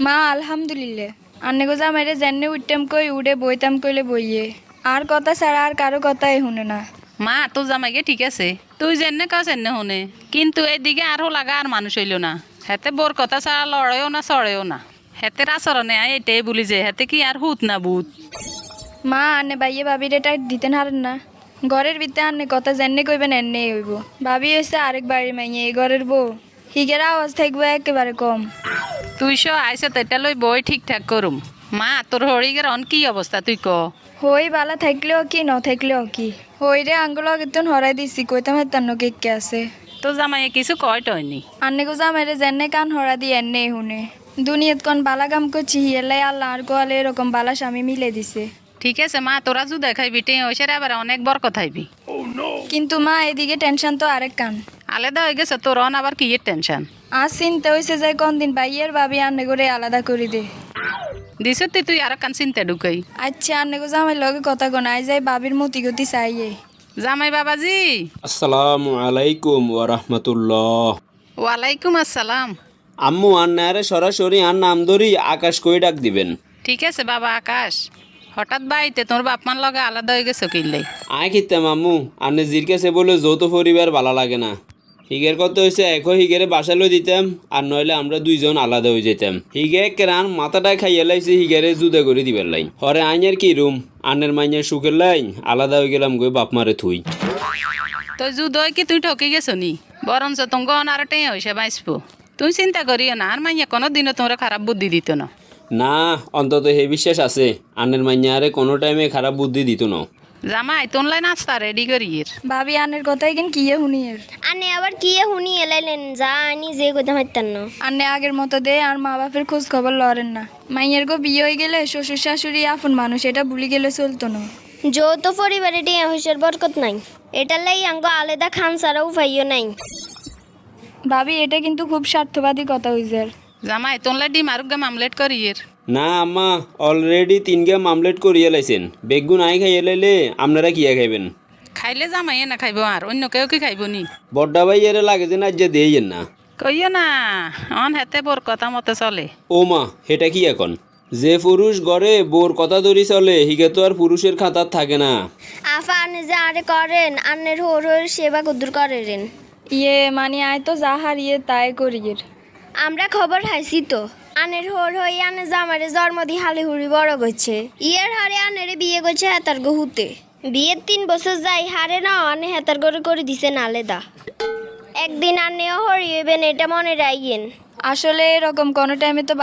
মা আলহামদুলিল্লাহ আন্নে গো জামাইরে জেনে উঠতাম কই উড়ে বইতাম কইলে বইয়ে আর কথা ছাড়া আর কারো কথাই শুনে না। মা তোর জামাইকে ঠিক আছে, তুই যেনে কাজ এনে শুনে, কিন্তু এদিকে আরও লাগা আর মানুষ হইল না। হেতে বোর কথা ছাড়া লড়েও না চড়েও না। হেতের আচরণে এটাই বলি যে হেতে কি আর হুত না বুত। মা আন্নে বাইয়ে ভাবিরে টাইট দিতেন হারেন না। ঘরের ভিতরে আন্নে কথা জেনে কইবেন এনে হইব। ভাবি হয়েছে আরেক বাড়ির মাইয়ে এই ঘরের বউ, হিগের আওয়াজ থাকবো একেবারে কম। তুই সব আইসে তেটা লই বই ঠিকঠাক করুম। মা তোর হরিগের অন কি অবস্থা তুই ক। হই বালা থাকলেও কি ন থাকলেও কি হই রে আঙ্গুল আগেতন হরাই দিছি কইতাম হেতান্ন কে আছে। তোর জামাইয়ে কিছু কয় টয়নি। আন্নে গো জামাইরে জেনে কান হরা দিয়ে এনে শুনে দুনিয়াত কোন বালা কাম করছি হিয়ালাই আল্লাহ আর গোয়ালে এরকম বালা স্বামী মিলে দিছে। ঠিক আছে মা, তোরা যু দেখাইবি টেঁ হইসে আবার অনেক বর কথাইবি। কিন্তু মা এদিকে টেনশন তো আরেক কান। আলাদা হয়ে গেছে তোর অন আবার কি এর টেনশন। আজ চিন্তা হয়েছে যে কোন দিন বাইয়ের ভাবি আন্নে করে আলাদা করে দে। দিছ তুই আর কান চিন্তা ঢুকাই। আচ্ছা আন্নে গো জামাই লগে কথা গোনাই যায় বাবির মতি গতি চাইয়ে। জামাই বাবাজি। আসসালামু আলাইকুম ওয়া রাহমাতুল্লাহ। ওয়ালাইকুম আসসালাম। আম্মু আন্নারে সরাসরি আর নাম ধরি আকাশ কই ডাক দিবেন। ঠিক আছে বাবা আকাশ। হঠাৎ বাড়িতে তোর বাপমার লগে আলাদা হয়ে গেছো কিনলেই। আয় খিতাম আম্মু আন্নে জির কাছে বলে যৌথ পরিবার ভালো লাগে না। হিগের কথা হয়েছে এখন হিগেরে বাসা লই দিতাম আর নইলে আমরা দুইজন আলাদা হয়ে যেতাম। হিগে কেরান মাথাটা খাইয়া লাইছে হিগেরে জুদা করে দিবার লাইন হরে আইনের কি রুম আন্নের মাইনের সুখের লাইন আলাদা হয়ে গেলাম গই বাপ মারে থুই। তো যুদয় কি তুই ঠকি গেছো নি, বরঞ্চ তোর গন আর টেঁ হইসে বাঁচবো। তুই চিন্তা করিও না, আর মাইয়া কোনো দিনও তোমরা খারাপ বুদ্ধি দিত না। না অন্তত হে বিশ্বাস আছে আন্নের মাইয়ারে কোনো টাইমে খারাপ বুদ্ধি দিত না। জামাই তোর লাই নাস্তা রেডি করিয়ের। ভাবি আন্নের কথাই কেন কিয়ে শুনিয়ের। আনে আবার কি শুনি এলাইলেন যা আনি যে কইতাম হাইতান না। আন্নে আগের মতো দে আর মা বাপের খোঁজ খবর লড়েন না। মাইয়ের গো বিয়ে হয়ে গেলে শ্বশুর শাশুড়ি আপন মানুষ এটা ভুলি গেলে চলতো না। যৌথ পরিবারে টিয়া হইসের বরকত নাই, এটার লাই আঙ্গ আলাদা খান ছাড়াও উপাইও নাই। ভাবি এটা কিন্তু খুব স্বার্থবাদী কথা হইছে। জামাই তোর লাই ডিম আরুগা মামলেট করিয়ের। না আম্মা অলরেডি 3 গা মামলেট করিয়া লাইছেন বেগুন আই খাইয়া লাইলে আপনারা কিয়া খাইবেন। খাইলে জামাইয়ে না খাইব আর অন্য কেউ কি খাইব নি। বড্ডা ভাই এর লাগে যে না যে দেইয়েন না। কইও না অন হেতে বোর কথা মতে চলে। ও মা হেটা কি এখন যে পুরুষ গড়ে বোর কথা ধরি চলে হিগে তো আর পুরুষের খাতার থাকে না। আফা আনে যে আরে করেন আন্নের হোর হোর সেবা কুদ্দুর করেন। ইয়ে মানে আয় তো যা হারিয়ে তাই করিয়ের। আমরা খবর হাইছি তো আনের হোর হই আনে জামারে জন্মদি হালে হুড়ি বড় গেছে ইয়ের হারে আনেরে বিয়ে গেছে হেতার গহুতে। বিয়ের 3 বছর যাই হারে না আনে হেতার গড়ে করে দিছে আলাদা। একদিন আনেও হরিয়েবেন এটা মনে রাখেন। আসলে এরকম কোনো টাইমে তো